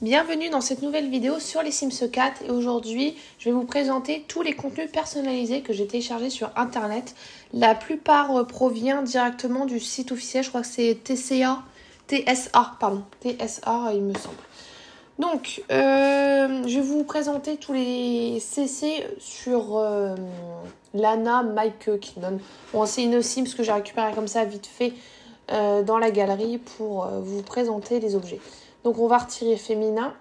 Bienvenue dans cette nouvelle vidéo sur les Sims 4 et aujourd'hui je vais vous présenter tous les contenus personnalisés que j'ai téléchargés sur internet. La plupart provient directement du site officiel, je crois que c'est TSA il me semble. Donc je vais vous présenter tous les CC sur Lana Mike Kingdom. Bon, c'est une Sims que j'ai récupérée comme ça vite fait dans la galerie pour vous présenter les objets. Donc on va retirer féminin.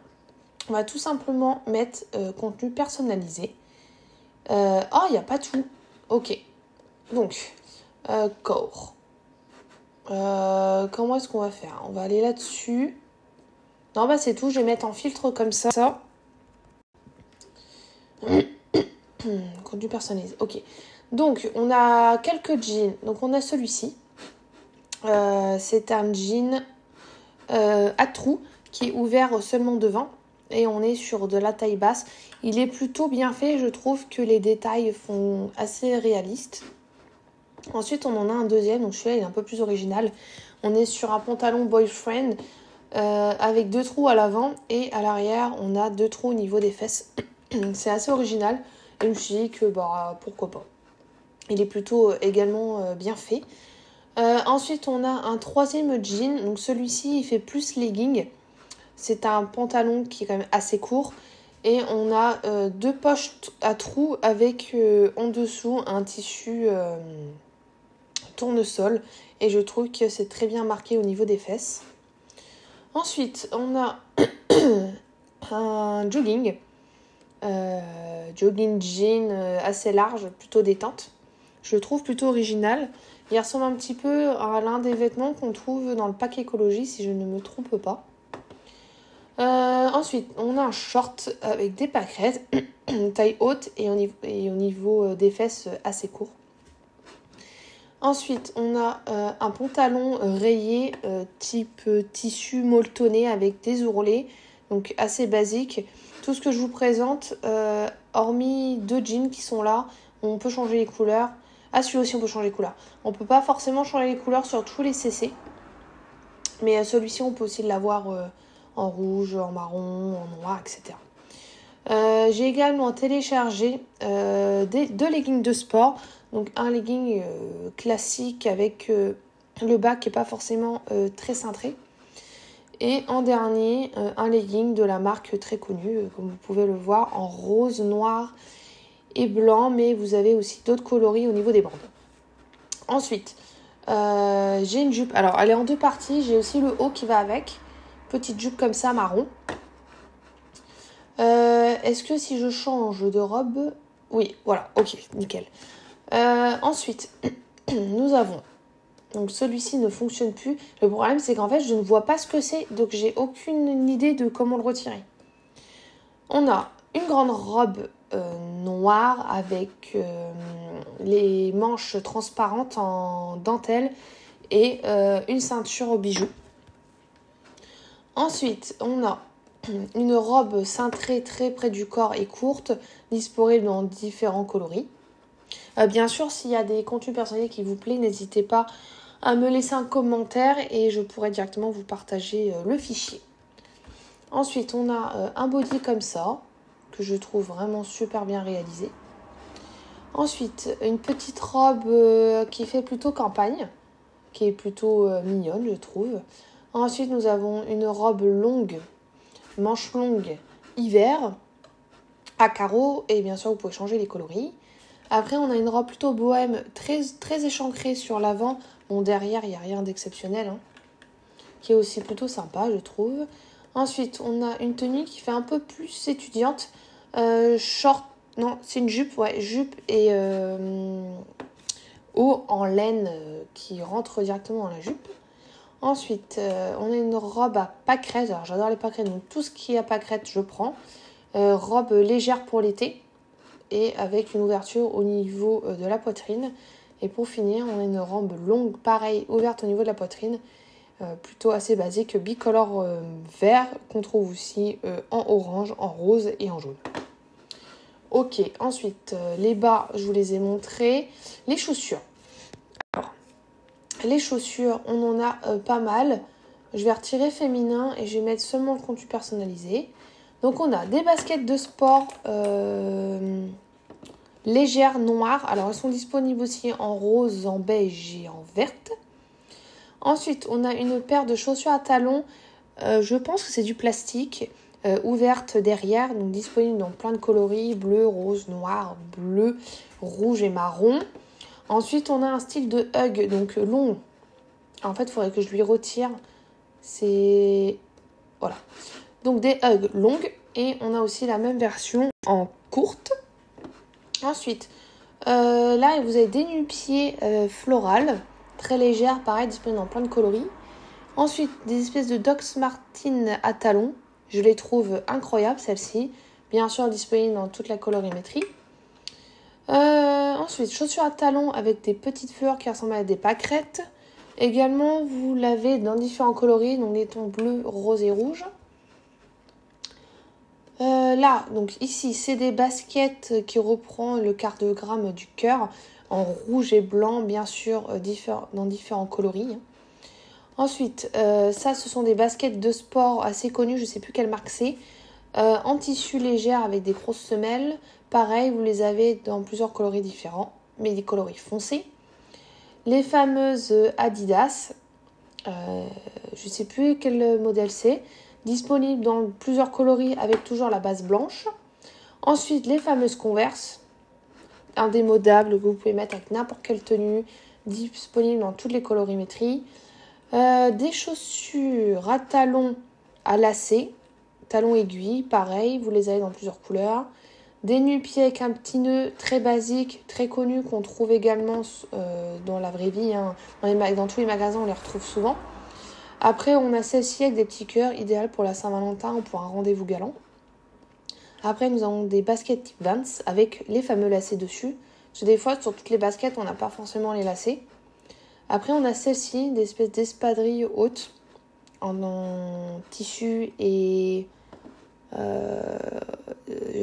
On va tout simplement mettre contenu personnalisé. Oh, il n'y a pas tout. Ok. Donc, corps. Comment est-ce qu'on va faire? On va aller là-dessus. Non, bah c'est tout. Je vais mettre en filtre comme ça. Contenu personnalisé. Ok. Donc, on a quelques jeans. Donc, on a celui-ci. C'est un jean à trous qui est ouvert seulement devant. Et on est sur de la taille basse. Il est plutôt bien fait. Je trouve que les détails font assez réaliste. Ensuite, on en a un deuxième. Donc celui-là, il est un peu plus original. On est sur un pantalon boyfriend avec 2 trous à l'avant. Et à l'arrière, on a 2 trous au niveau des fesses. C'est assez original. Et je me suis dit que pourquoi pas. Il est plutôt également bien fait. Ensuite, on a un troisième jean. Donc celui-ci, il fait plus legging. C'est un pantalon qui est quand même assez court. Et on a 2 poches à trous avec en dessous un tissu tournesol. Et je trouve que c'est très bien marqué au niveau des fesses. Ensuite, on a un jogging. Jogging jean assez large, plutôt détente. Je le trouve plutôt original. Il ressemble un petit peu à l'un des vêtements qu'on trouve dans le pack écologie, si je ne me trompe pas. Ensuite, on a un short avec des pâquerettes, taille haute et au niveau des fesses assez court. Ensuite, on a un pantalon rayé type tissu molletonné avec des ourlets, donc assez basique. Tout ce que je vous présente, hormis 2 jeans qui sont là, on peut changer les couleurs. Ah, celui-là aussi, on peut changer les couleurs. On peut pas forcément changer les couleurs sur tous les CC, mais celui-ci, on peut aussi l'avoir en rouge, en marron, en noir, etc. J'ai également téléchargé 2 leggings de sport. Donc un legging classique avec le bas qui n'est pas forcément très cintré. Et en dernier, un legging de la marque très connue, comme vous pouvez le voir, en rose, noir et blanc. Mais vous avez aussi d'autres coloris au niveau des bandes. Ensuite, j'ai une jupe. Alors, elle est en 2 parties. J'ai aussi le haut qui va avec. Petite jupe comme ça, marron. Est-ce que si je change de robe... Oui, voilà, ok, nickel. Ensuite, nous avons... Donc celui-ci ne fonctionne plus. Le problème, c'est qu'en fait, je ne vois pas ce que c'est. Donc, j'ai aucune idée de comment le retirer. On a une grande robe noire avec les manches transparentes en dentelle et une ceinture aux bijoux. Ensuite, on a une robe cintrée très près du corps et courte, disponible dans différents coloris. Bien sûr, s'il y a des contenus personnels qui vous plaisent, n'hésitez pas à me laisser un commentaire et je pourrai directement vous partager le fichier. Ensuite, on a un body comme ça, que je trouve vraiment super bien réalisé. Ensuite, une petite robe qui fait plutôt campagne, qui est plutôt mignonne, je trouve. Ensuite, nous avons une robe longue, manche longue, hiver, à carreaux, et bien sûr, vous pouvez changer les coloris. Après, on a une robe plutôt bohème, très, très échancrée sur l'avant. Bon, derrière, il n'y a rien d'exceptionnel, hein, qui est aussi plutôt sympa, je trouve. Ensuite, on a une tenue qui fait un peu plus étudiante. Short, non, c'est une jupe, ouais, jupe et haut en laine qui rentre directement dans la jupe. Ensuite, on a une robe à pâquerettes. Alors, j'adore les pâquerettes, donc tout ce qui est à pâquerettes, je prends. Robe légère pour l'été et avec une ouverture au niveau de la poitrine. Et pour finir, on a une robe longue, pareil, ouverte au niveau de la poitrine. Plutôt assez basique, bicolore vert, qu'on trouve aussi en orange, en rose et en jaune. Ok, ensuite, les bas, je vous les ai montrés. Les chaussures. Alors, les chaussures, on en a pas mal. Je vais retirer féminin et je vais mettre seulement le contenu personnalisé. Donc on a des baskets de sport légères noires. Alors elles sont disponibles aussi en rose, en beige et en verte. Ensuite on a une paire de chaussures à talons. Je pense que c'est du plastique. Ouverte derrière, donc disponible dans plein de coloris, bleu, rose, noir, bleu, rouge et marron. Ensuite, on a un style de hug, donc long. En fait, il faudrait que je lui retire. C'est... Voilà. Donc des hugs longues. Et on a aussi la même version en courte. Ensuite, là, vous avez des nu-pieds florales, très légères, pareil, disponibles dans plein de coloris. Ensuite, des espèces de Doc Martens à talons. Je les trouve incroyables, celles-ci. Bien sûr, disponibles dans toute la colorimétrie. Ensuite, chaussures à talons avec des petites fleurs qui ressemblent à des pâquerettes. Également, vous l'avez dans différents coloris, donc des tons bleus, rose et rouge. Là, donc ici, c'est des baskets qui reprend le cardiogramme du cœur en rouge et blanc, bien sûr, dans différents coloris. Ensuite, ça, ce sont des baskets de sport assez connues, je ne sais plus quelle marque c'est, en tissu légère avec des grosses semelles. Pareil, vous les avez dans plusieurs coloris différents, mais des coloris foncés. Les fameuses Adidas, je ne sais plus quel modèle c'est, disponibles dans plusieurs coloris avec toujours la base blanche. Ensuite, les fameuses Converse, indémodables que vous pouvez mettre avec n'importe quelle tenue, disponibles dans toutes les colorimétries. Des chaussures à talons à lacets, talons aiguilles, pareil, vous les avez dans plusieurs couleurs. Des nu-pieds avec un petit nœud très basique, très connu, qu'on trouve également dans la vraie vie. Hein. Dans tous les magasins, on les retrouve souvent. Après, on a celle-ci avec des petits cœurs, idéal pour la Saint-Valentin ou pour un rendez-vous galant. Après, nous avons des baskets type Vans avec les fameux lacets dessus. Parce que des fois, sur toutes les baskets, on n'a pas forcément les lacets. Après, on a celle-ci, des espèces d'espadrilles hautes en tissu et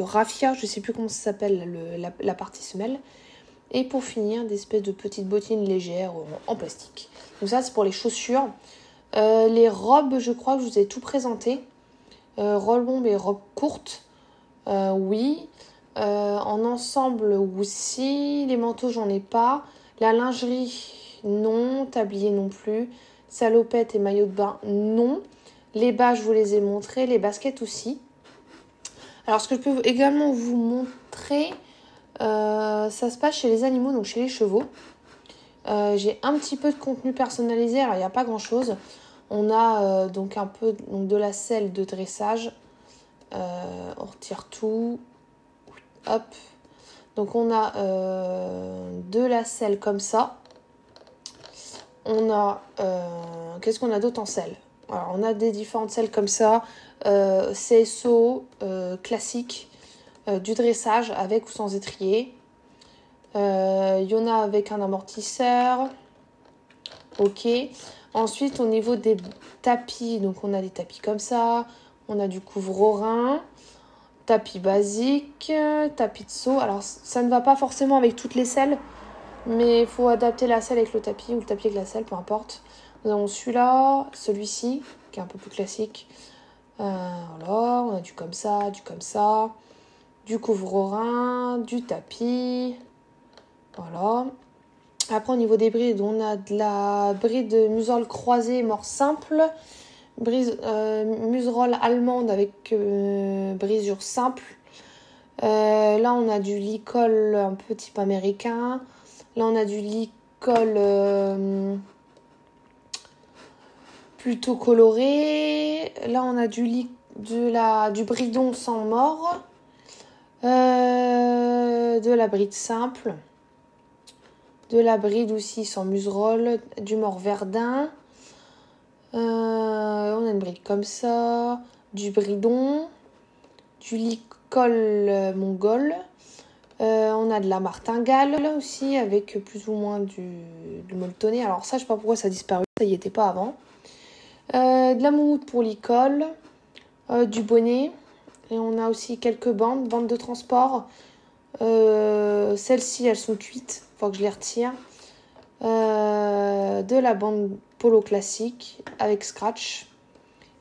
raffia, je ne sais plus comment ça s'appelle, la partie semelle. Et pour finir, des espèces de petites bottines légères en plastique. Donc ça, c'est pour les chaussures. Les robes, je crois que je vous ai tout présenté. Robes longues et robes courtes, oui. En ensemble aussi. Les manteaux, j'en ai pas. La lingerie, non. Tablier non plus. Salopette et maillot de bain, non. Les bas, je vous les ai montrés. Les baskets aussi. Alors, ce que je peux également vous montrer, ça se passe chez les animaux, donc chez les chevaux. J'ai un petit peu de contenu personnalisé. Alors, il n'y a pas grand-chose. On a donc un peu de la selle de dressage. On retire tout. Hop. Donc on a de la selle comme ça. On a... qu'est-ce qu'on a d'autre en selle? Alors on a des différentes selles comme ça. CSO classique. Du dressage avec ou sans étrier. Il y en a avec un amortisseur. Ok. Ensuite, au niveau des tapis, donc on a des tapis comme ça. On a du couvre-rein. Tapis basique, tapis de saut. Alors, ça ne va pas forcément avec toutes les selles, mais il faut adapter la selle avec le tapis ou le tapis avec la selle, peu importe. Nous avons celui-là, celui-ci, qui est un peu plus classique. Voilà, on a du comme ça, du couvre-rein, du tapis. Voilà. Après, au niveau des brides, on a de la bride muserolle croisée, mort simple. Muserolle allemande avec brisure simple. Là, on a du licol un peu type américain. Là, on a du licol plutôt coloré. Là, on a du bridon sans mort. De la bride simple. De la bride aussi sans muserolle. Du mort verdun. On a une bride comme ça, du bridon, du licol mongol. On a de la martingale là aussi avec plus ou moins du molletonné. Alors ça, je sais pas pourquoi ça a disparu, ça y était pas avant. De la moumoute pour licol, du bonnet. Et on a aussi quelques bandes de transport. Celles-ci, elles sont cuites, faut que je les retire. de la bande polo classique avec scratch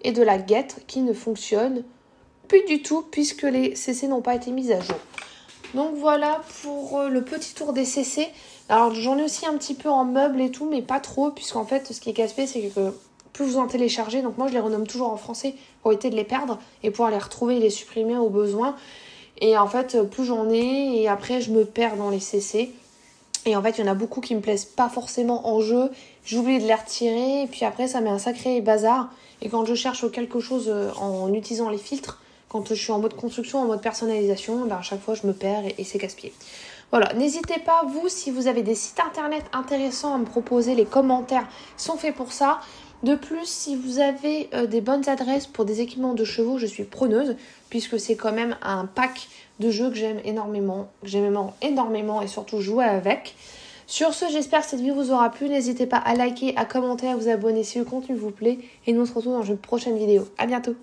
et de la guêtre qui ne fonctionne plus du tout puisque les CC n'ont pas été mises à jour. Donc voilà pour le petit tour des CC. Alors j'en ai aussi un petit peu en meubles et tout, mais pas trop, puisqu'en fait ce qui est casse-pied c'est que plus vous en téléchargez, donc moi je les renomme toujours en français pour éviter de les perdre et pouvoir les retrouver et les supprimer au besoin. Et en fait plus j'en ai et après je me perds dans les CC. Et en fait il y en a beaucoup qui me plaisent pas forcément en jeu, j'oublie de les retirer et puis après ça met un sacré bazar. Et quand je cherche quelque chose en utilisant les filtres, quand je suis en mode construction, en mode personnalisation, à chaque fois je me perds et c'est casse-pied. Voilà, n'hésitez pas, vous, si vous avez des sites internet intéressants à me proposer, les commentaires sont faits pour ça. De plus, si vous avez des bonnes adresses pour des équipements de chevaux, je suis preneuse, puisque c'est quand même un pack de jeux que j'aime énormément, et surtout jouer avec. Sur ce, j'espère que cette vidéo vous aura plu. N'hésitez pas à liker, à commenter, à vous abonner si le contenu vous plaît. Et nous on se retrouve dans une prochaine vidéo. À bientôt.